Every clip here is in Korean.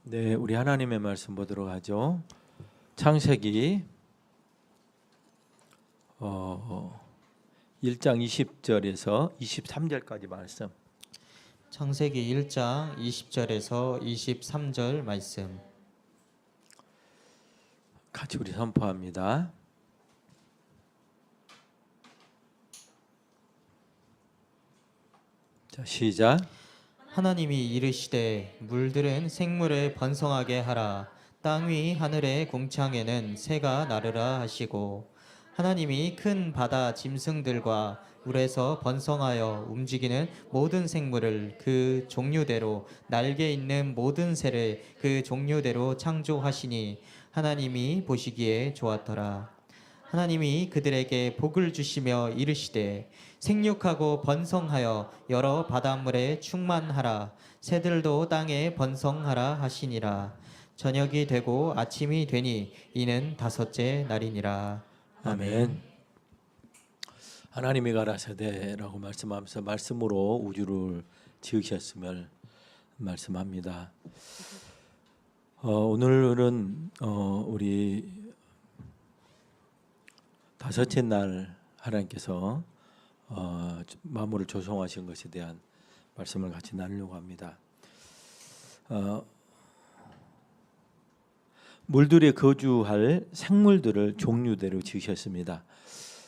네, 우리 하나님의 말씀 보도록 하죠. 창세기 1장 20절에서 23절까지 말씀. 창세기 1장 20절에서 23절 말씀. 같이 우리 선포합니다. 자, 시작. 하나님이 이르시되 물들은 생물을 번성하게 하라. 땅 위 하늘의 궁창에는 새가 나르라 하시고, 하나님이 큰 바다 짐승들과 물에서 번성하여 움직이는 모든 생물을 그 종류대로, 날개 있는 모든 새를 그 종류대로 창조하시니 하나님이 보시기에 좋았더라. 하나님이 그들에게 복을 주시며 이르시되 생육하고 번성하여 여러 바닷물에 충만하라. 새들도 땅에 번성하라 하시니라. 저녁이 되고 아침이 되니 이는 다섯째 날이니라. 아멘. 하나님이 가라사대라고 말씀하면서 말씀으로 우주를 지으셨음을 말씀합니다. 오늘은 우리 다섯째 날 하나님께서 만물을 조성하신 것에 대한 말씀을 같이 나누려고 합니다. 물들에 거주할 생물들을 종류대로 지으셨습니다.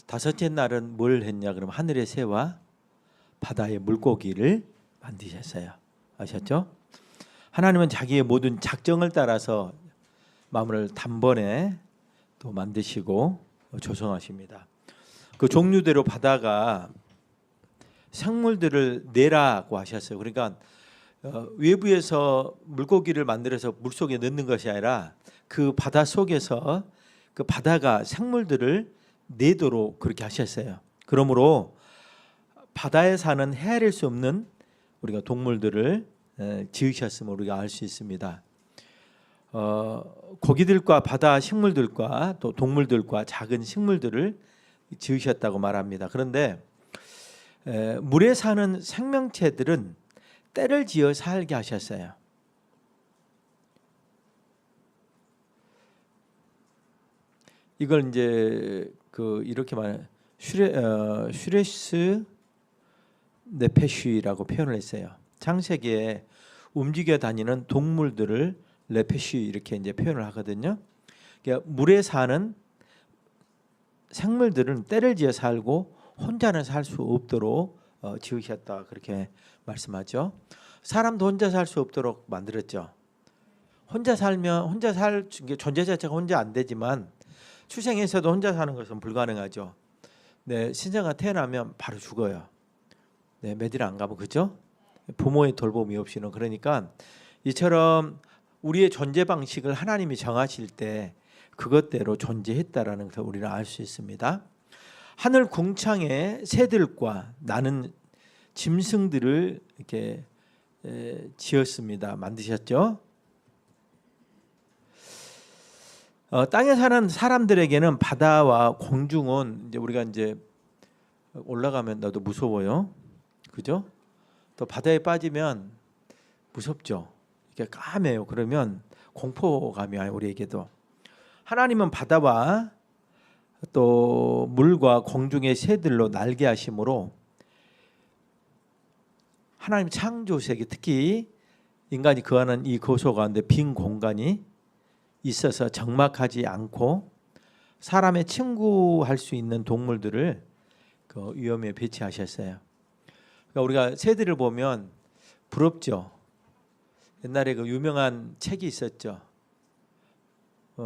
다섯째 날은 뭘 했냐? 그럼 하늘의 새와 바다의 물고기를 만드셨어요. 아셨죠? 하나님은 자기의 모든 작정을 따라서 만물을 단번에 또 만드시고 조성하십니다. 그 종류대로 바다가 생물들을 내라고 하셨어요. 그러니까 외부에서 물고기를 만들어서 물속에 넣는 것이 아니라 그 바다 속에서 그 바다가 생물들을 내도록 그렇게 하셨어요. 그러므로 바다에 사는 헤아릴 수 없는 우리가 동물들을 지으셨음을 우리가 알 수 있습니다. 고기들과 바다 식물들과 또 동물들과 작은 식물들을 지으셨다고 말합니다. 그런데 물에 사는 생명체들은 때를 지어 살게 하셨어요. 이걸 이제 이렇게 말해 슈레스 네페쉬라고 표현을 했어요. 창세기에 움직여 다니는 동물들을 레페쉬 이렇게 이제 표현을 하거든요. 그러니까 물에 사는 생물들은 때를 지어 살고 혼자는 살 수 없도록 지으셨다 그렇게 말씀하죠. 사람도 혼자 살 수 없도록 만들었죠. 혼자 살면 존재 자체가 혼자 안 되지만 출생에서도 혼자 사는 것은 불가능하죠. 네, 신생아 태어나면 바로 죽어요. 네, 몇 일 안 가면 그죠? 부모의 돌봄이 없이는. 그러니까 이처럼 우리의 존재 방식을 하나님이 정하실 때 그것대로 존재했다라는 것을 우리는 알 수 있습니다. 하늘 궁창에 새들과 나는 짐승들을 이렇게 지었습니다. 만드셨죠? 땅에 사는 사람들에게는 바다와 공중은 이제 우리가 이제 올라가면 나도 무서워요. 그죠? 또 바다에 빠지면 무섭죠. 이게 까매요. 그러면 공포감이 와요, 우리에게도. 하나님은 바다와 또 물과 공중의 새들로 날게 하심으로 하나님 창조 세계, 특히 인간이 거하는 이 거소 가운데 빈 공간이 있어서 적막하지 않고 사람의 친구할 수 있는 동물들을 그 위험에 배치하셨어요. 그러니까 우리가 새들을 보면 부럽죠. 옛날에 그 유명한 책이 있었죠.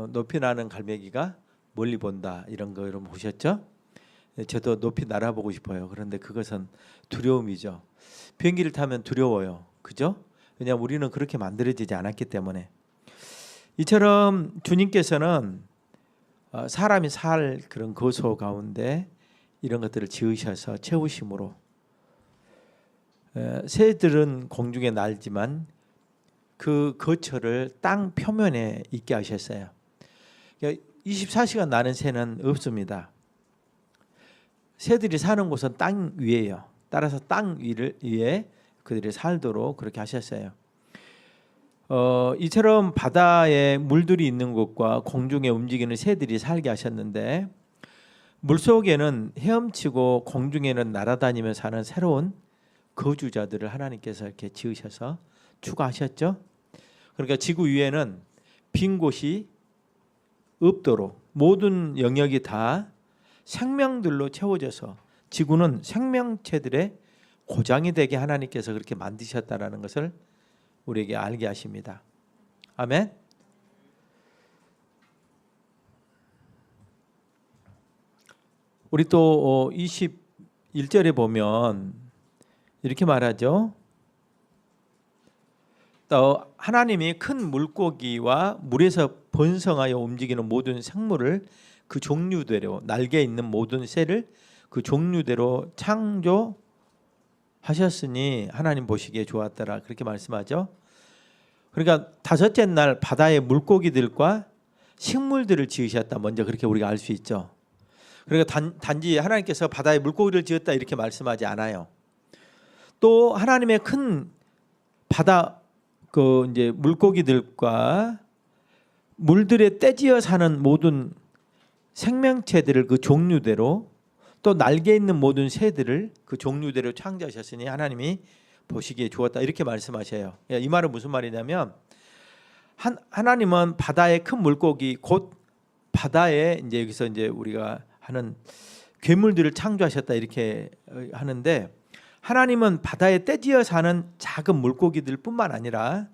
높이 나는 갈매기가 멀리 본다, 이런 거 여러분 보셨죠? 저도 높이 날아보고 싶어요. 그런데 그것은 두려움이죠. 비행기를 타면 두려워요. 그죠? 왜냐하면 우리는 그렇게 만들어지지 않았기 때문에. 이처럼 주님께서는 사람이 살 그런 거소 가운데 이런 것들을 지으셔서 채우심으로 새들은 공중에 날지만 그 거처를 땅 표면에 있게 하셨어요. 24시간 나는 새는 없습니다. 새들이 사는 곳은 땅 위에요. 따라서 땅 위에 그들이 살도록 그렇게 하셨어요. 이처럼 바다에 물들이 있는 곳과 공중에 움직이는 새들이 살게 하셨는데 물속에는 헤엄치고 공중에는 날아다니며 사는 새로운 거주자들을 하나님께서 이렇게 지으셔서 추가하셨죠. 그러니까 지구 위에는 빈 곳이 없도록 모든 영역이 다 생명들로 채워져서 지구는 생명체들의 고장이 되게 하나님께서 그렇게 만드셨다라는 것을 우리에게 알게 하십니다. 아멘. 우리 또 21절에 보면 이렇게 말하죠. 또 하나님이 큰 물고기와 물에서 번성하여 움직이는 모든 생물을 그 종류대로, 날개 있는 모든 새를 그 종류대로 창조하셨으니 하나님 보시기에 좋았더라, 그렇게 말씀하죠. 그러니까 다섯째 날 바다의 물고기들과 식물들을 지으셨다, 먼저 그렇게 우리가 알 수 있죠. 그러니까 단지 하나님께서 바다의 물고기를 지었다 이렇게 말씀하지 않아요. 또 하나님의 큰 바다 그 이제 물고기들과 물들에 떼지어 사는 모든 생명체들을 그 종류대로, 또 날개 있는 모든 새들을 그 종류대로 창조하셨으니 하나님이 보시기에 좋았다, 이렇게 말씀하셔요. 이 말은 무슨 말이냐면 하나님은 바다의 큰 물고기, 곧 바다에 이제 여기서 이제 우리가 하는 괴물들을 창조하셨다 이렇게 하는데, 하나님은 바다에 떼지어 사는 작은 물고기들뿐만 아니라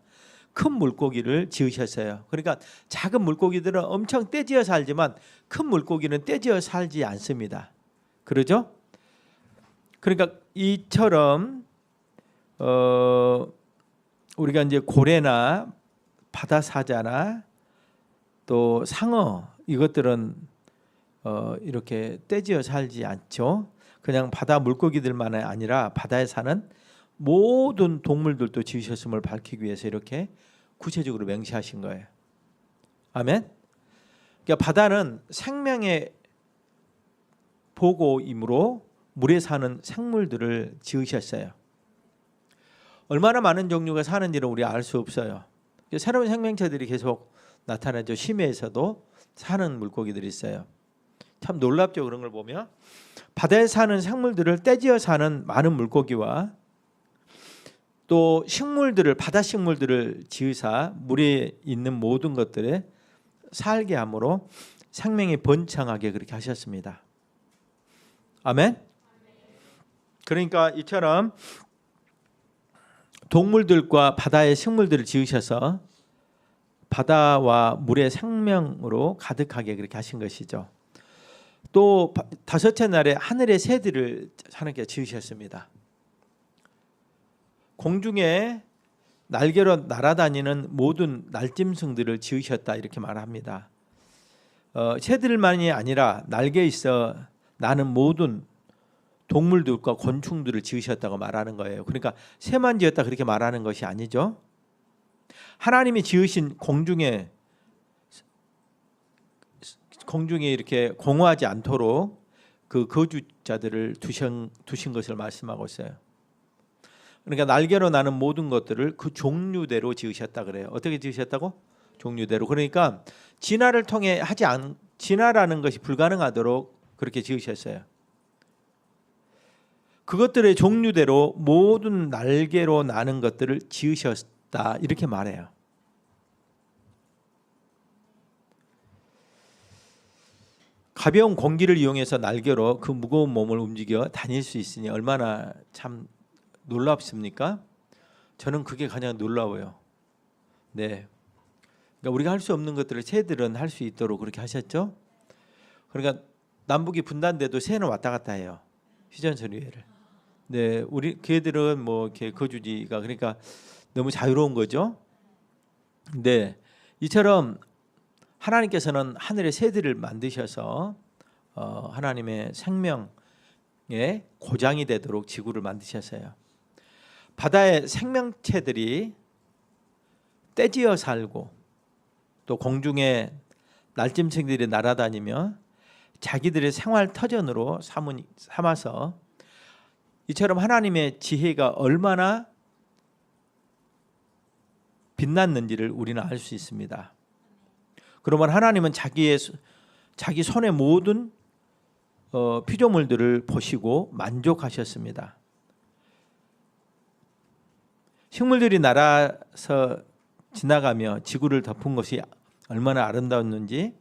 큰 물고기를 지으셨어요. 그러니까 작은 물고기들은 엄청 떼지어 살지만 큰 물고기는 떼지어 살지 않습니다. 그러죠? 그러니까 이처럼 우리가 이제 고래나 바다 사자나 또 상어, 이것들은 이렇게 떼지어 살지 않죠. 그냥 바다 물고기들만 아니라 바다에 사는 모든 동물들도 지으셨음을 밝히기 위해서 이렇게 구체적으로 명시하신 거예요. 아멘. 그러니까 바다는 생명의 보고이므로 물에 사는 생물들을 지으셨어요. 얼마나 많은 종류가 사는지는 우리가 알 수 없어요. 새로운 생명체들이 계속 나타나죠. 심해에서도 사는 물고기들이 있어요. 참 놀랍죠. 그런 걸 보면 바다에 사는 생물들을 떼지어 사는 많은 물고기와 또 식물들을, 바다 식물들을 지으사 물에 있는 모든 것들에 살게 함으로 생명이 번창하게 그렇게 하셨습니다. 아멘. 그러니까 이처럼 동물들과 바다의 식물들을 지으셔서 바다와 물의 생명으로 가득하게 그렇게 하신 것이죠. 또 다섯째 날에 하늘의 새들을 하나님께 지으셨습니다. 공중에 날개로 날아다니는 모든 날짐승들을 지으셨다 이렇게 말합니다. 새들만이 아니라 날개 있어 나는 모든 동물들과 곤충들을 지으셨다고 말하는 거예요. 그러니까 새만 지었다 그렇게 말하는 것이 아니죠. 하나님이 지으신 공중에 이렇게 공허하지 않도록 그 거주자들을 두신 것을 말씀하고 있어요. 그러니까 날개로 나는 모든 것들을 그 종류대로 지으셨다 그래요. 어떻게 지으셨다고? 종류대로. 그러니까 진화를 통해 진화라는 것이 불가능하도록 그렇게 지으셨어요. 그것들의 종류대로 모든 날개로 나는 것들을 지으셨다 이렇게 말해요. 가벼운 공기를 이용해서 날개로 그 무거운 몸을 움직여 다닐 수 있으니 얼마나 참 놀랍습니까? 저는 그게 가장 놀라워요. 네, 그러니까 우리가 할 수 없는 것들을 새들은 할 수 있도록 그렇게 하셨죠. 그러니까 남북이 분단돼도 새는 왔다 갔다 해요. 휴전선 위에를. 네, 우리 걔들은 뭐 이렇게 거주지가 그러니까 너무 자유로운 거죠. 네, 이처럼 하나님께서는 하늘의 새들을 만드셔서 하나님의 생명의 고장이 되도록 지구를 만드셨어요. 바다의 생명체들이 떼지어 살고 또 공중에 날짐승들이 날아다니며 자기들의 생활 터전으로 삼아서 이처럼 하나님의 지혜가 얼마나 빛났는지를 우리는 알 수 있습니다. 그러면 하나님은 자기 손의 모든 피조물들을 보시고 만족하셨습니다. 식물들이 날아서 지나가며 지구를 덮은 것이 얼마나 아름다웠는지,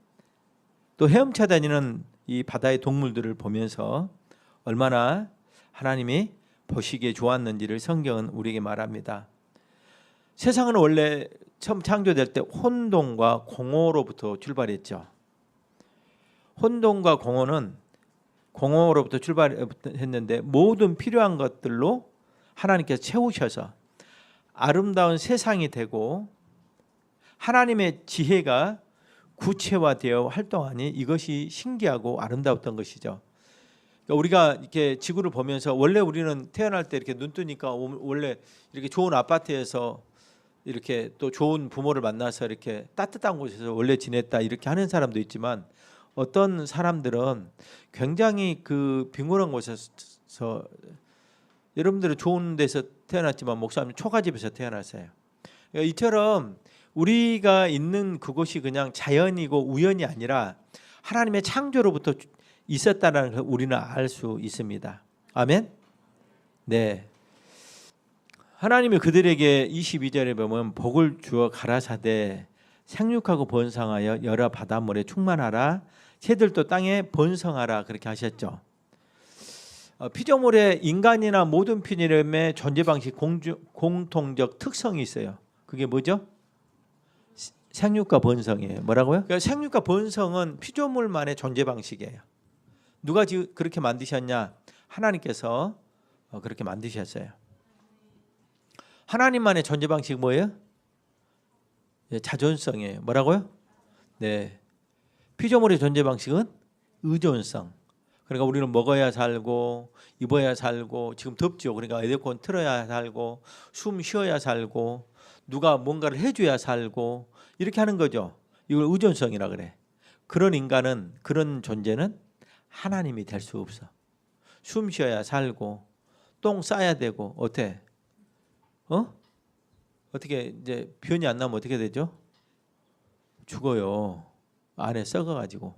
또 헤엄쳐 다니는 이 바다의 동물들을 보면서 얼마나 하나님이 보시기에 좋았는지를 성경은 우리에게 말합니다. 세상은 원래 처음 창조될 때 혼돈과 공허로부터 출발했죠. 혼돈과 공허로부터 출발했는데 모든 필요한 것들로 하나님께서 채우셔서 아름다운 세상이 되고 하나님의 지혜가 구체화되어 활동하니 이것이 신기하고 아름다웠던 것이죠. 그러니까 우리가 이렇게 지구를 보면서 원래 우리는 태어날 때 이렇게 눈 뜨니까 원래 이렇게 좋은 아파트에서 이렇게 또 좋은 부모를 만나서 이렇게 따뜻한 곳에서 원래 지냈다 이렇게 하는 사람도 있지만, 어떤 사람들은 굉장히 그 빈곤한 곳에서, 여러분들은 좋은 데서 태어났지만 목사님 초가집에서 태어났어요. 그러니까 이처럼 우리가 있는 그곳이 그냥 자연이고 우연이 아니라 하나님의 창조로부터 있었다는 걸 우리는 알 수 있습니다. 아멘. 네. 하나님이 그들에게 22절에 보면 복을 주어 가라사대 생육하고 번성하여 여러 바닷물에 충만하라, 새들도 땅에 번성하라, 그렇게 하셨죠. 피조물의 인간이나 모든 피조물의 존재 방식 공통적 특성이 있어요. 그게 뭐죠? 생육과 번성이에요. 뭐라고요? 그러니까 생육과 번성은 피조물만의 존재 방식이에요. 누가 그렇게 만드셨냐? 하나님께서 그렇게 만드셨어요. 하나님만의 존재 방식이 뭐예요? 자존성이에요. 뭐라고요? 네. 피조물의 존재 방식은 의존성. 그러니까 우리는 먹어야 살고 입어야 살고, 지금 덥죠. 그러니까 에어컨 틀어야 살고 숨 쉬어야 살고 누가 뭔가를 해줘야 살고 이렇게 하는 거죠. 이걸 의존성이라 그래. 그런 인간은, 그런 존재는 하나님이 될 수 없어. 숨 쉬어야 살고 똥 싸야 되고 어떻게 이제 변이 안 나면 어떻게 되죠? 죽어요. 안에 썩어가지고.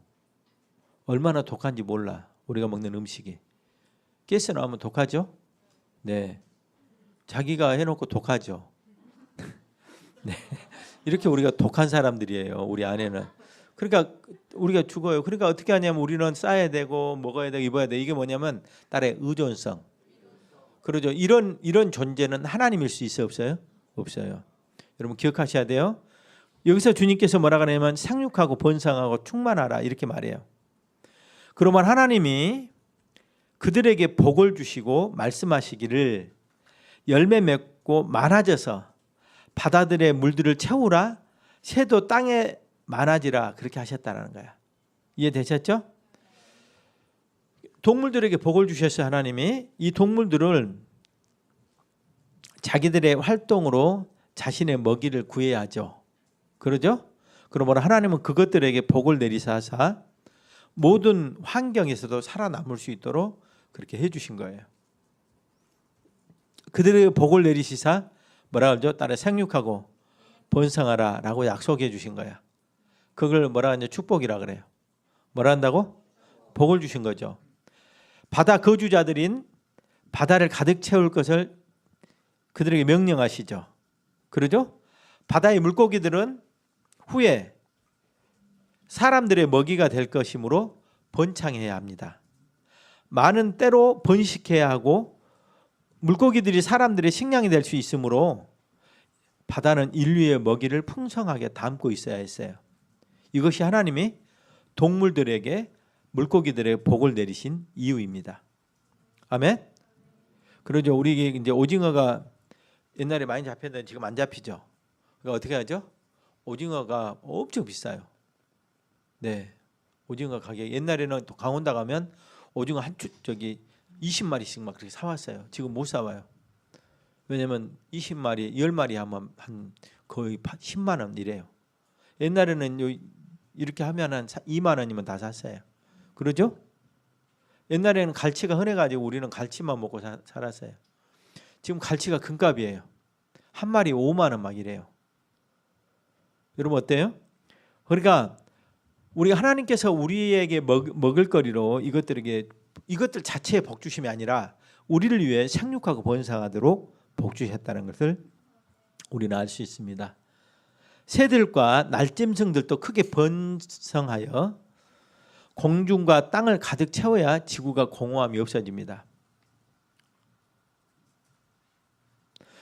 얼마나 독한지 몰라. 우리가 먹는 음식이. 가스 나오면 독하죠? 네. 자기가 해놓고 독하죠. 네. 이렇게 우리가 독한 사람들이에요. 우리 안에는. 그러니까 우리가 죽어요. 그러니까 어떻게 하냐면 우리는 싸야 되고 먹어야 되고 입어야 돼. 이게 뭐냐면 딸의 의존성. 그러죠. 이런 존재는 하나님일 수 있어요, 없어요? 없어요. 여러분 기억하셔야 돼요. 여기서 주님께서 뭐라고 하냐면 생육하고 번성하고 충만하라 이렇게 말해요. 그러면 하나님이 그들에게 복을 주시고 말씀하시기를 열매 맺고 많아져서 바다들의 물들을 채우라, 새도 땅에 많아지라, 그렇게 하셨다는 거야. 이해되셨죠? 동물들에게 복을 주셨어요. 하나님이 이 동물들을 자기들의 활동으로 자신의 먹이를 구해야 하죠. 그러죠? 그러므로 하나님은 그것들에게 복을 내리사사 모든 환경에서도 살아남을 수 있도록 그렇게 해주신 거예요. 그들에게 복을 내리시사 뭐라 그러죠? 따라 생육하고 번성하라 라고 약속해 주신 거야. 그걸 뭐라 하냐? 축복이라 그래요. 뭐라 한다고? 복을 주신 거죠. 바다 거주자들인 바다를 가득 채울 것을 그들에게 명령하시죠. 그러죠? 바다의 물고기들은 후에 사람들의 먹이가 될 것이므로 번창해야 합니다. 많은 때로 번식해야 하고 물고기들이 사람들의 식량이 될 수 있으므로 바다는 인류의 먹이를 풍성하게 담고 있어야 했어요. 이것이 하나님이 동물들에게 물고기들의 복을 내리신 이유입니다. 아멘. 그러죠. 우리 이제 오징어가 옛날에 많이 잡혔는데 지금 안 잡히죠. 그러니까 어떻게 하죠? 오징어가 엄청 비싸요. 네, 오징어 가격. 옛날에는 또 강원도 가면 오징어 한 20마리씩 막 그렇게 사왔어요. 지금 못 사와요. 왜냐면 20마리, 10마리 하면 한 거의 10만 원 이래요. 옛날에는 이렇게 하면 한 2만 원이면 다 샀어요. 그러죠? 옛날에는 갈치가 흔해가지고 우리는 갈치만 먹고 살았어요. 지금 갈치가 금값이에요. 한 마리 5만 원 막 이래요. 여러분 어때요? 그러니까 우리가 하나님께서 우리에게 먹을거리로 이것들 자체의 복 주심이 아니라 우리를 위해 생육하고 번성하도록 복 주셨다는 것을 우리는 알 수 있습니다. 새들과 날짐승들도 크게 번성하여 공중과 땅을 가득 채워야 지구가 공허함이 없어집니다.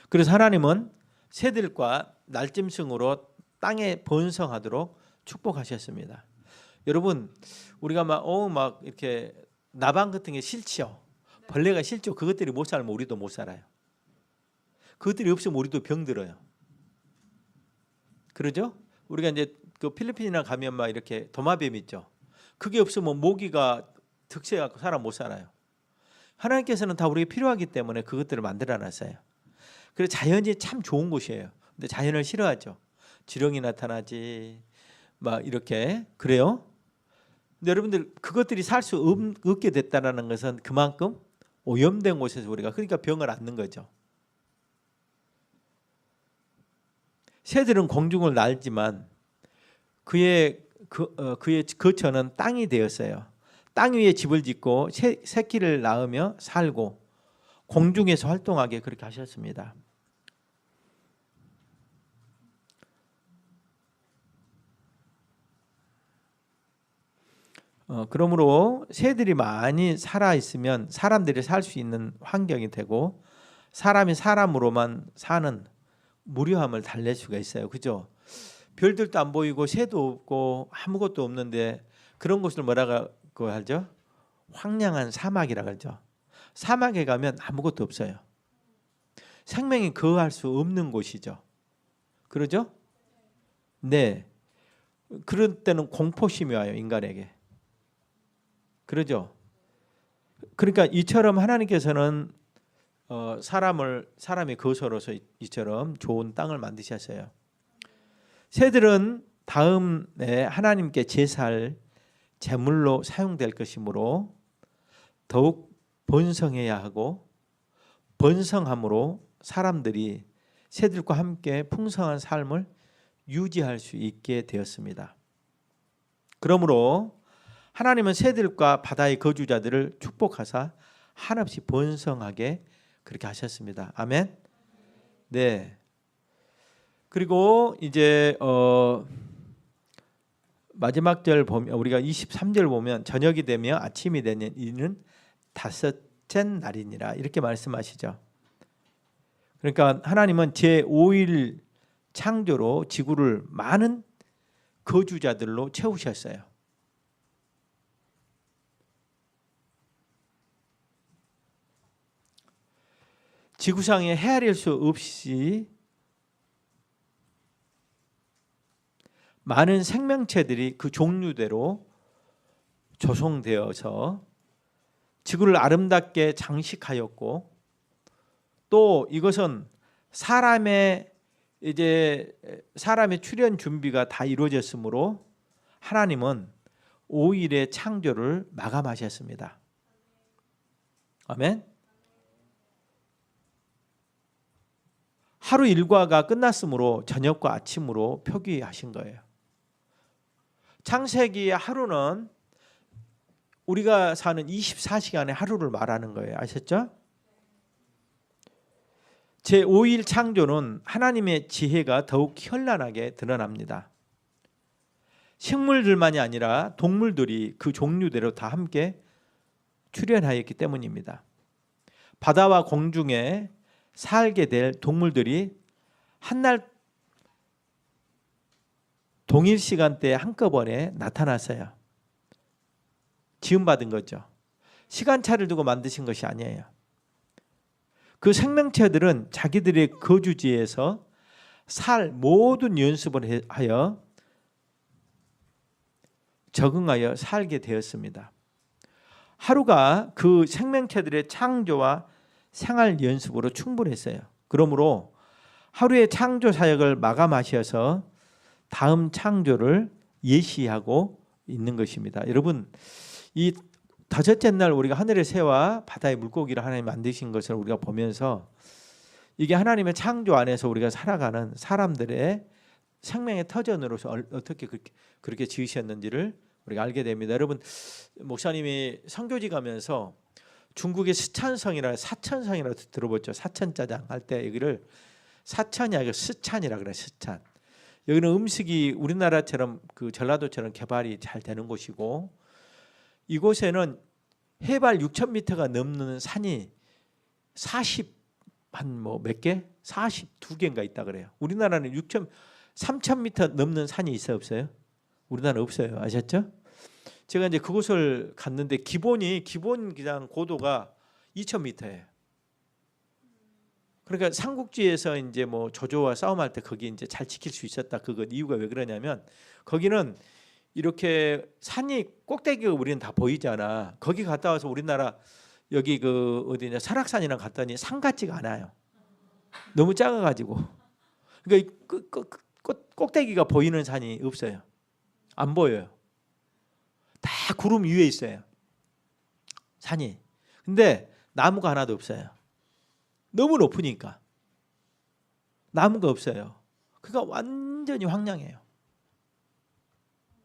그래서 하나님은 새들과 날짐승으로 땅에 번성하도록 축복하셨습니다. 여러분, 우리가 막 이렇게 나방 같은 게 싫지요. 벌레가 싫죠. 그것들이 못 살면 우리도 못 살아요. 그것들이 없으면 우리도 병들어요. 그러죠? 우리가 이제 그 필리핀이나 가면 막 이렇게 도마뱀 있죠. 그게 없으면 모기가 득세해갖고 사람 못 살아요. 하나님께서는 다 우리에게 필요하기 때문에 그것들을 만들어놨어요. 그래서 자연이 참 좋은 곳이에요. 근데 자연을 싫어하죠. 지렁이 나타나지 막 이렇게 그래요. 근데 여러분들 그것들이 살 수 없게 됐다는 것은 그만큼 오염된 곳에서 우리가 그러니까 병을 앓는 거죠. 새들은 공중을 날지만 그의 거처는 땅이 되었어요. 땅 위에 집을 짓고 새끼를 낳으며 살고 공중에서 활동하게 그렇게 하셨습니다. 그러므로 새들이 많이 살아 있으면 사람들이 살 수 있는 환경이 되고 사람이 사람으로만 사는 무료함을 달랠 수가 있어요. 그죠? 별들도 안 보이고 새도 없고 아무것도 없는데 그런 곳을 뭐라고 하죠? 황량한 사막이라고 하죠. 사막에 가면 아무것도 없어요. 생명이 거할 수 없는 곳이죠. 그러죠? 네. 그런 때는 공포심이 와요, 인간에게. 그러죠? 그러니까 이처럼 하나님께서는 사람의 거처로서 이처럼 좋은 땅을 만드셨어요. 새들은 다음에 하나님께 제사할 제물로 사용될 것이므로 더욱 번성해야 하고 번성함으로 사람들이 새들과 함께 풍성한 삶을 유지할 수 있게 되었습니다. 그러므로 하나님은 새들과 바다의 거주자들을 축복하사 한없이 번성하게 그렇게 하셨습니다. 아멘. 네. 그리고 이제 마지막 절 보면 우리가 23절 보면 저녁이 되며 아침이 되는 이는 다섯째 날이니라 이렇게 말씀하시죠. 그러니까 하나님은 제5일 창조로 지구를 많은 거주자들로 채우셨어요. 지구상에 헤아릴 수 없이 많은 생명체들이 그 종류대로 조성되어서 지구를 아름답게 장식하였고 또 이것은 사람의 출현 준비가 다 이루어졌으므로 하나님은 5일의 창조를 마감하셨습니다. 아멘. 하루 일과가 끝났으므로 저녁과 아침으로 표기하신 거예요. 창세기의 하루는 우리가 사는 24시간의 하루를 말하는 거예요. 아셨죠? 제5일 창조는 하나님의 지혜가 더욱 현란하게 드러납니다. 식물들만이 아니라 동물들이 그 종류대로 다 함께 출현하였기 때문입니다. 바다와 공중에 살게 될 동물들이 한날 동일 시간대에 한꺼번에 나타났어요. 지음받은 거죠. 시간차를 두고 만드신 것이 아니에요. 그 생명체들은 자기들의 거주지에서 살 모든 연습을 하여 적응하여 살게 되었습니다. 하루가 그 생명체들의 창조와 생활 연습으로 충분했어요. 그러므로 하루의 창조 사역을 마감하셔서 다음 창조를 예시하고 있는 것입니다. 여러분, 이 다섯째 날 우리가 하늘의 새와 바다의 물고기를 하나님 만드신 것을 우리가 보면서 이게 하나님의 창조 안에서 우리가 살아가는 사람들의 생명의 터전으로서 어떻게 그렇게 지으셨는지를 우리가 알게 됩니다. 여러분, 목사님이 선교지 가면서 중국의 스촨성이라 사천성이라고 들어봤죠. 사천짜장 할 때 여기를 사천이 아니고 스촨이라 그래. 스촨. 여기는 음식이 우리나라처럼 그 전라도처럼 개발이 잘 되는 곳이고, 이곳에는 해발 6,000m가 넘는 산이 몇 개? 42개인가 있다 그래요. 우리나라는 3,000m 넘는 산이 있어요, 없어요? 우리나라 없어요. 아셨죠? 제가 이제 그곳을 갔는데 기본 그냥 고도가 2,000m예요. 그러니까 삼국지에서 이제 뭐 조조와 싸움할 때 거기 이제 잘 지킬 수 있었다. 그거 이유가 왜 그러냐면 거기는 이렇게 산이 꼭대기가 우리는 다 보이잖아. 거기 갔다 와서 우리나라 여기 그 어디냐 설악산이랑 갔더니 산 같지가 않아요. 너무 작아가지고. 그러니까 꼭대기가 보이는 산이 없어요. 안 보여요. 다 구름 위에 있어요. 산이. 근데 나무가 하나도 없어요. 너무 높으니까. 나무가 없어요. 그러니까 완전히 황량해요.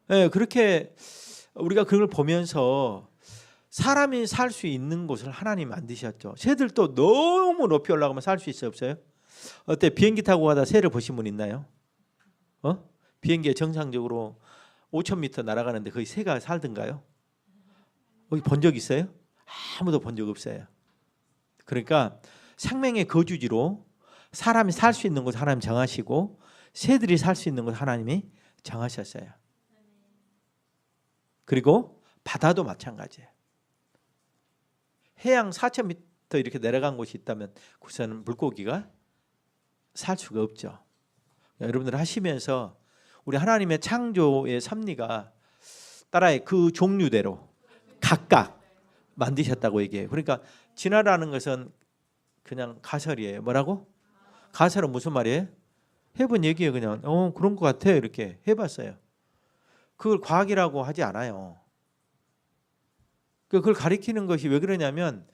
네, 그렇게 우리가 그걸 보면서 사람이 살 수 있는 곳을 하나님 만드셨죠. 새들도 너무 높이 올라가면 살 수 있어요, 없어요? 어때? 비행기 타고 가다 새를 보신 분 있나요? 비행기에 정상적으로 5,000m 날아가는데 거기 새가 살던가요? 거기 본 적 있어요? 아무도 본 적 없어요. 그러니까 생명의 거주지로 사람이 살 수 있는 곳 하나님 정하시고 새들이 살 수 있는 곳 하나님이 정하셨어요. 그리고 바다도 마찬가지예요. 해양 4,000m 이렇게 내려간 곳이 있다면 그곳에는 물고기가 살 수가 없죠. 여러분들 하시면서 우리 하나님의 창조의 섭리가 따라의 그 종류대로 각각 만드셨다고 얘기해요. 그러니까 진화라는 것은 그냥 가설이에요. 뭐라고? 가설은 무슨 말이에요? 해본 얘기예요. 그냥 그런 것 같아요. 이렇게 해봤어요. 그걸 과학이라고 하지 않아요. 그걸 가리키는 것이 왜 그러냐면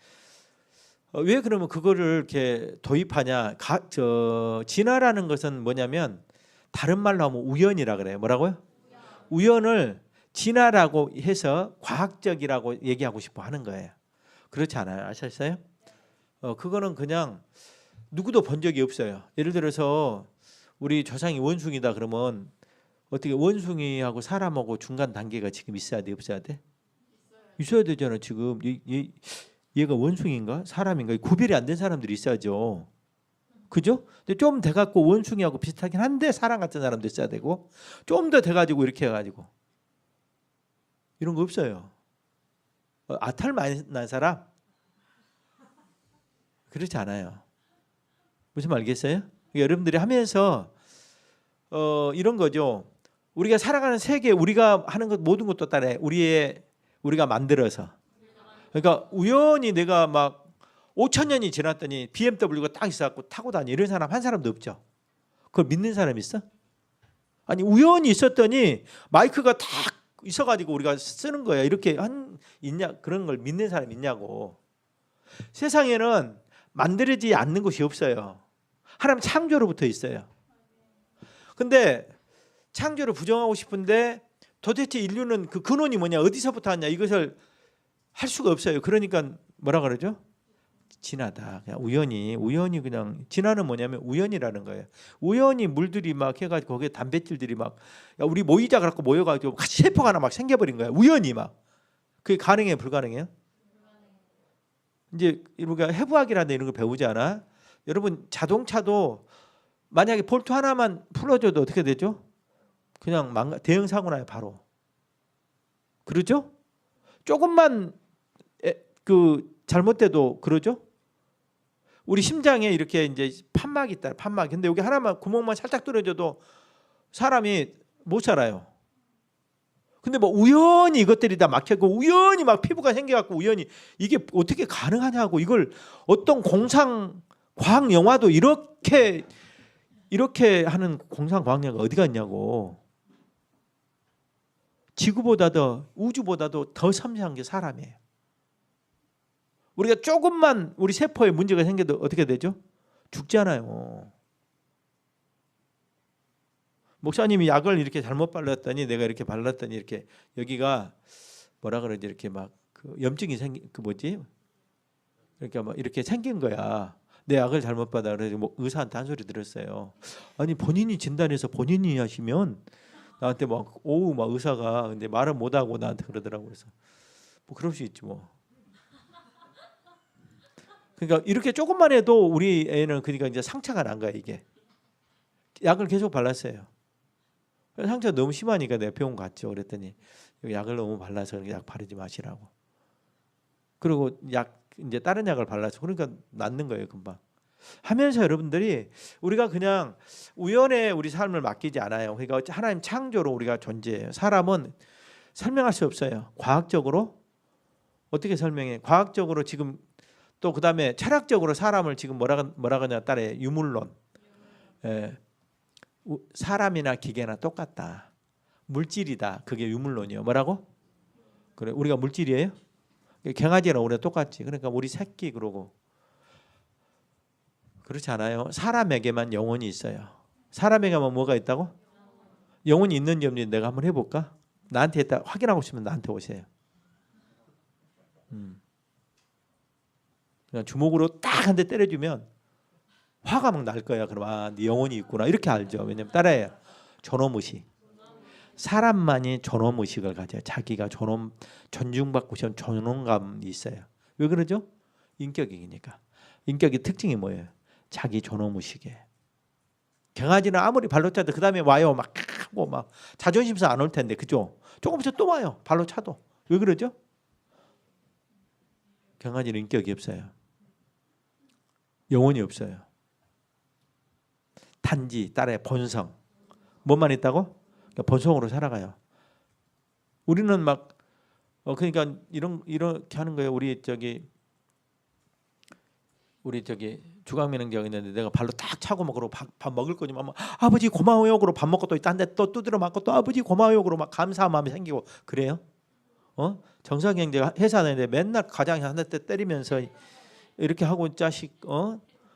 왜 그러면 그거를 이렇게 도입하냐? 진화라는 것은 뭐냐면 다른 말로 하면 우연이라 그래요. 뭐라고요? 우연을 진화라고 해서 과학적이라고 얘기하고 싶어 하는 거예요. 그렇지 않아요. 아셨어요? 그거는 그냥 누구도 본 적이 없어요. 예를 들어서 우리 조상이 원숭이다 그러면 어떻게 원숭이하고 사람하고 중간 단계가 지금 있어야 돼? 없어야 돼? 있어야 되잖아. 지금 얘가 원숭이인가 사람인가 구별이 안 된 사람들이 있어야죠. 그죠? 근데 좀 돼갖고 원숭이하고 비슷하긴 한데 사람 같은 사람도 있어야 되고 좀 더 돼가지고 이렇게 해가지고 이런 거 없어요. 아탈 많이 난 사람? 그렇지 않아요. 무슨 말 알겠어요? 여러분들이 하면서 이런 거죠. 우리가 살아가는 세계 우리가 하는 것 모든 것도 따라 우리가 만들어서 그러니까 우연히 내가 막 5,000년이 지났더니 BMW가 딱 있어갖고 타고 다니 이런 사람 한 사람도 없죠. 그걸 믿는 사람 있어? 아니 우연히 있었더니 마이크가 딱 있어가지고 우리가 쓰는 거야. 이렇게 있냐 그런 걸 믿는 사람 있냐고. 세상에는 만들어지지 않는 것이 없어요. 하나님 창조로부터 있어요. 근데 창조를 부정하고 싶은데 도대체 인류는 그 근원이 뭐냐 어디서부터 왔냐 이것을 할 수가 없어요. 그러니까 뭐라 그러죠? 진화다. 그냥 우연히 그냥 진화는 뭐냐면 우연이라는 거예요. 우연히 물들이 막 해가지고 거기에 단백질들이 막 야, 우리 모이자 그래갖고 모여가지고 같이 세포가 하나 막 생겨버린 거예요. 우연히 막 그게 가능해요, 불가능해요? 이제 우리가 해부학이라는 이런 걸 배우지 않아? 여러분 자동차도 만약에 볼트 하나만 풀어줘도 어떻게 되죠? 그냥 대형 사고 나요, 바로. 그러죠? 조금만 잘못돼도 그러죠? 우리 심장에 이렇게 이제 판막이 있다. 판막. 근데 여기 하나만 구멍만 살짝 뚫어줘도 사람이 못 살아요. 근데 뭐 우연히 이것들이 다 막혀고 우연히 막 피부가 생겨갖고 우연히 이게 어떻게 가능하냐고 이걸 어떤 과학 영화도 이렇게 하는 공상 과학 영화가 어디가 있냐고. 지구보다도 우주보다도 더 섬세한 게 사람이에요. 우리가 조금만 우리 세포에 문제가 생겨도 어떻게 되죠? 죽잖아요. 목사님이 약을 이렇게 잘못 발랐더니 내가 이렇게 발랐더니 이렇게 여기가 뭐라 그러지 이렇게 막 그 염증이 생긴 그 뭐지? 그러니까 막 이렇게 생긴 거야. 내 약을 잘못 받아 그래서 뭐 의사한테 한 소리 들었어요. 아니 본인이 진단해서 본인이 하시면 나한테 막 오우 막 의사가 근데 말은 못 하고 나한테 그러더라고. 그래서 뭐 그럴 수 있지 뭐. 그러니까 이렇게 조금만 해도 우리 애는 그러니까 이제 상처가 난 거야 이게. 약을 계속 발랐어요. 상처가 너무 심하니까 내가 병원 갔죠. 그랬더니 여기 약을 너무 발라서 약 바르지 마시라고. 그리고 약 이제 다른 약을 발라서 그러니까 낫는 거예요 금방. 하면서 여러분들이 우리가 그냥 우연에 우리 삶을 맡기지 않아요. 그러니까 하나님 창조로 우리가 존재해요. 사람은 설명할 수 없어요. 과학적으로 어떻게 설명해? 과학적으로 지금 또 그다음에 철학적으로 사람을 지금 뭐라 그러냐 따래 유물론. 예. 사람이나 기계나 똑같다. 물질이다. 그게 유물론이요. 뭐라고? 그래 우리가 물질이에요? 강아지랑 우리가 똑같지. 그러니까 우리 새끼 그러고 그렇지 않아요. 사람에게만 영혼이 있어요. 사람에게만 뭐가 있다고? 영혼이 있는지 없는지 내가 한번 해볼까? 나한테 있다 확인하고 싶으면 나한테 오세요. 그냥 주먹으로 딱 한 대 때려주면 화가 막 날 거야. 그럼 아, 네 영혼이 있구나 이렇게 알죠. 왜냐면 따라해요. 존엄의식. 사람만이 존엄의식을 가져요. 자기가 존중받고 싶은 존엄감이 있어요. 왜 그러죠? 인격이니까. 인격의 특징이 뭐예요? 자기 존엄의식이에요. 강아지는 아무리 발로 차도 그 다음에 와요. 막 하고 막 자존심서 안 올 텐데 그죠? 조금 있어 또 와요. 발로 차도. 왜 그러죠? 강아지는 인격이 없어요. 영혼이 없어요. 단지 딸의 본성. 뭐만 있다고? 본성으로 살아가요. 우리는 막 그러니까 이렇게 하는 거예요. 우리 저기 주강민행자가 있는데 내가 발로 딱 차고 막 그러고 밥 먹을 거지만 막 아버지 고마워요. 그러고 밥 먹고 또 딴 데 또 두드려 맞고 또 아버지 고마워요. 그러고 막 감사한 마음이 생기고 그래요? 정상경제가 회사 다니는데 맨날 가장이 한 대 때리면서 이렇게 하고 자식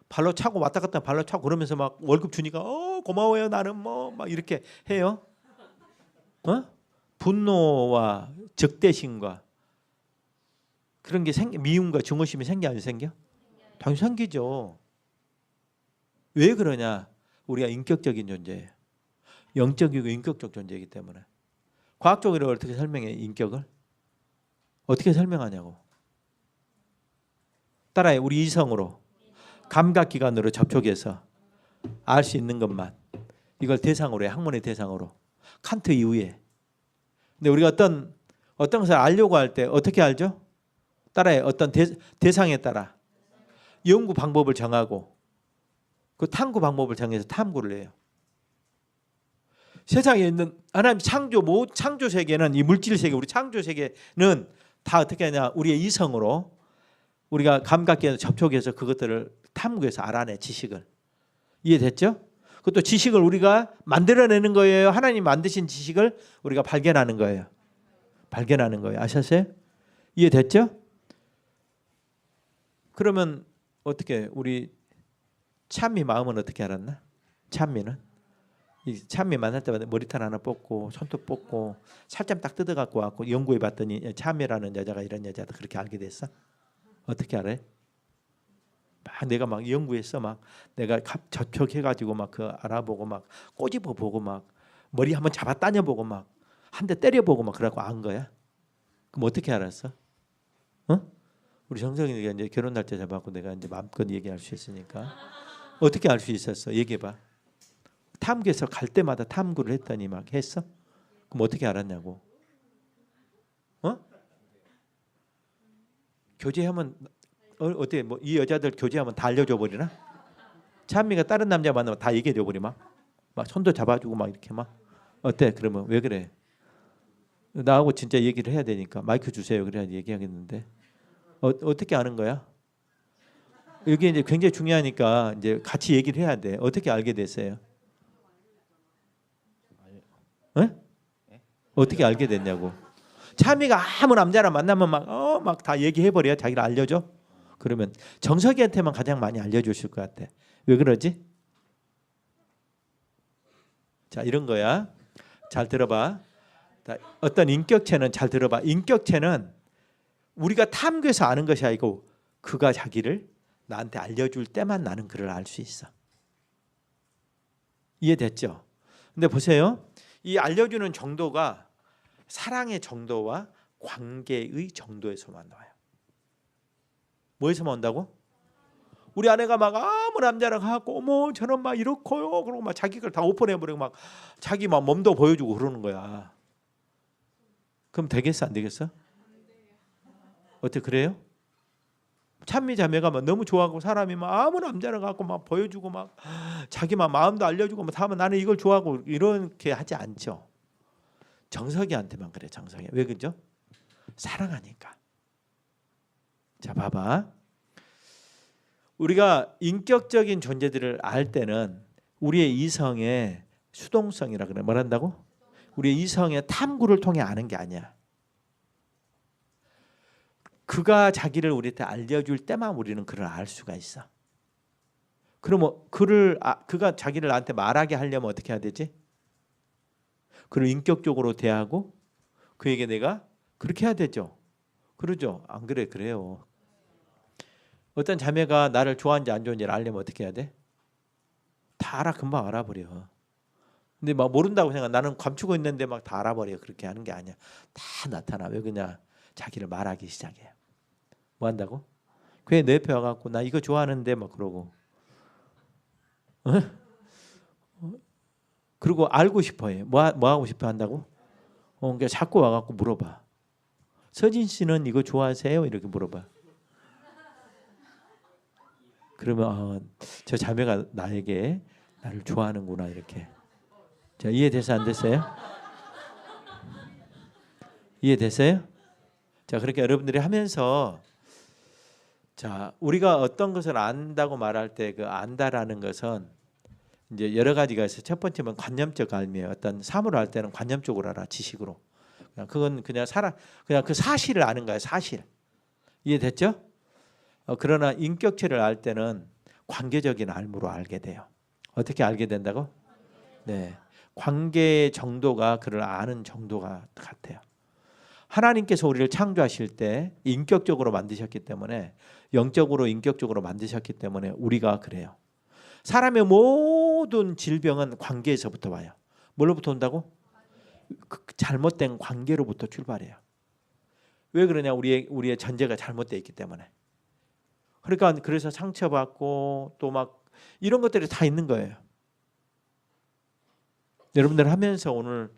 발로 차고 왔다 갔다 발로 차고 그러면서 막 월급 주니까 고마워요. 나는 뭐 막 이렇게 해요. 분노와 적대심과 그런 게 미움과 증오심이 생겨 안 생겨? 당연히 생기죠. 왜 그러냐? 우리가 인격적인 존재예요. 영적이고 인격적 존재이기 때문에. 과학적으로 어떻게 설명해? 인격을? 어떻게 설명하냐고. 따라해. 우리 이성으로 감각기관으로 접촉해서 알 수 있는 것만 이걸 대상으로 해. 학문의 대상으로. 칸트 이후에. 근데 우리가 어떤 것을 알려고 할 때 어떻게 알죠? 따라해. 어떤 대상에 따라 연구 방법을 정하고 그 탐구 방법을 정해서 탐구를 해요. 세상에 있는 하나님 창조 세계는 이 물질 세계 우리 창조 세계는 다 어떻게 하냐? 우리의 이성으로 우리가 감각기에 접촉해서 그것들을 탐구해서 알아내 지식을. 이해됐죠? 그것도 지식을 우리가 만들어내는 거예요. 하나님 만드신 지식을 우리가 발견하는 거예요. 발견하는 거예요. 아셨어요? 이해됐죠? 그러면 어떻게 우리 찬미 마음은 어떻게 알았나? 찬미는 이 찬미 만날 때마다 머리털 하나 뽑고 손톱 뽑고 살점 딱 뜯어갖고 왔고 연구해 봤더니 찬미라는 여자가 이런 여자다 그렇게 알게 됐어? 어떻게 알아요? 막 내가 막 연구해서 막 내가 접촉해가지고 막 그 알아보고 막 꼬집어 보고 막 머리 한번 잡아 따녀보고 막 한 대 때려보고 막 그러고 안 거야? 그럼 어떻게 알았어? 우리 정석이가 이제 결혼 날짜 잡았고 내가 이제 마음껏 얘기할 수 있으니까 어떻게 알 수 있었어? 얘기해봐. 탐구해서 갈 때마다 탐구를 했더니 막 했어? 그럼 어떻게 알았냐고? 교제하면 어때? 뭐 이 여자들 교제하면 다 알려줘 버리나? 찬미가 다른 남자 만나면 다 얘기해 줘 버리 막 손도 잡아주고 막 이렇게 막 어때? 그러면 왜 그래? 나하고 진짜 얘기를 해야 되니까 마이크 주세요. 그래야 얘기하겠는데 어떻게 아는 거야? 여기 이제 굉장히 중요하니까 이제 같이 얘기를 해야 돼. 어떻게 알게 됐어요? 어떻게 알게 됐냐고? 찬미가 아무 남자랑 만나면 막 다 얘기해 버려. 자기를 알려줘. 그러면 정석이한테만 가장 많이 알려주실 것 같아. 왜 그러지? 자, 이런 거야. 잘 들어봐. 자, 어떤 인격체는 잘 들어봐. 인격체는 우리가 탐구해서 아는 것이 아니고 그가 자기를 나한테 알려줄 때만 나는 그를 알 수 있어. 이해됐죠? 근데 보세요. 이 알려주는 정도가 사랑의 정도와 관계의 정도에서만 나와요. 뭐에서만 온다고? 우리 아내가 막 아무 남자랑 하고 어머 저는 막 이렇고요. 그러고 막 자기 걸 다 오픈해버리고 막 자기 막 몸도 보여주고 그러는 거야. 그럼 되겠어 안 되겠어? 어떻게 그래요? 찬미 자매가 막 너무 좋아하고 사람이 막 아무 남자랑 갖고 막 보여주고 막 자기 막 마음도 알려주고 막 하면 나는 이걸 좋아하고 이렇게 하지 않죠. 정석이한테만 그래. 정석이. 왜 그죠? 사랑하니까. 자 봐봐. 우리가 인격적인 존재들을 알 때는 우리의 이성의 수동성이라 그래. 뭘 한다고? 우리의 이성의 탐구를 통해 아는 게 아니야. 그가 자기를 우리한테 알려줄 때만 우리는 그를 알 수가 있어. 그러면 그가 자기를 나한테 말하게 하려면 어떻게 해야 되지? 그를 인격적으로 대하고 그에게 내가 그렇게 해야 되죠. 그러죠? 안 그래? 그래요. 어떤 자매가 나를 좋아하는지 안 좋아하는지를 알려면 어떻게 해야 돼? 다 알아. 금방 알아버려. 근데 막 모른다고 생각. 나는 감추고 있는데 막 다 알아버려. 그렇게 하는 게 아니야. 다 나타나. 왜 그냥 자기를 말하기 시작해요. 뭐 한다고? 그게 내 옆에 와갖고 나 이거 좋아하는데 막 그러고. 어? 그리고 알고 싶어해. 뭐 하고 싶어 한다고? 그러니까 자꾸 와갖고 물어봐. 서진 씨는 이거 좋아하세요? 이렇게 물어봐. 그러면 저 자매가 나를 좋아하는구나 이렇게. 자, 이해돼서 안 됐어요? 이해됐어요? 자, 그렇게 여러분들이 하면서 자, 우리가 어떤 것을 안다고 말할 때 그 안다라는 것은 이제 여러 가지가 있어요. 첫 번째는 관념적 알미예요. 어떤 사물을 알 때는 관념적으로 알아. 지식으로. 그건 그냥 그 사실을 아는 거예요. 사실. 이해됐죠? 그러나 인격체를 알 때는 관계적인 알무로 알게 돼요. 어떻게 알게 된다고? 네, 관계의 정도가 그를 아는 정도가 같아요. 하나님께서 우리를 창조하실 때 인격적으로 만드셨기 때문에 영적으로 인격적으로 만드셨기 때문에 우리가 그래요. 사람의 모든 질병은 관계에서부터 와요. 뭘로부터 온다고? 잘못된 관계로부터 출발해요. 왜 그러냐? 우리의 전제가 잘못되어 있기 때문에. 그러니까 그래서 상처받고 또 막 이런 것들이 다 있는 거예요. 여러분들 하면서 오늘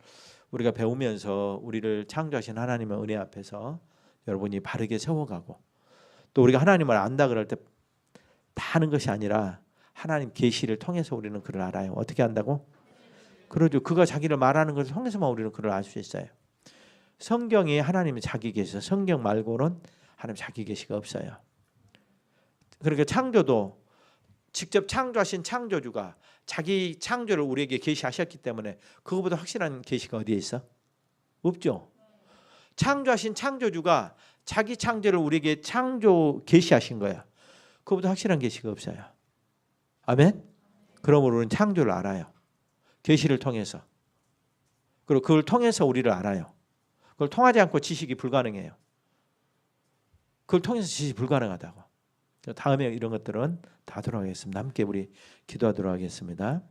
우리가 배우면서 우리를 창조하신 하나님의 은혜 앞에서 여러분이 바르게 세워가고 또 우리가 하나님을 안다 그럴 때 다 아는 것이 아니라 하나님 계시를 통해서 우리는 그를 알아요. 어떻게 안다고? 그러죠. 그가 자기를 말하는 것을 통해서만 우리는 그를 알 수 있어요. 성경에 하나님의 자기 계시, 성경 말고는 하나님 자기 계시가 없어요. 그러니까 창조도 직접 창조하신 창조주가 자기 창조를 우리에게 계시하셨기 때문에 그거보다 확실한 계시가 어디에 있어? 없죠. 창조하신 창조주가 자기 창조를 우리에게 계시하신 거야. 그거보다 확실한 계시가 없어요. 아멘? 그러므로 우리는 창조를 알아요. 계시를 통해서. 그리고 그걸 통해서 우리를 알아요. 그걸 통하지 않고 지식이 불가능해요. 그걸 통해서 지식이 불가능하다고. 다음에 이런 것들은 다 하도록 하겠습니다. 함께 우리 기도하도록 하겠습니다.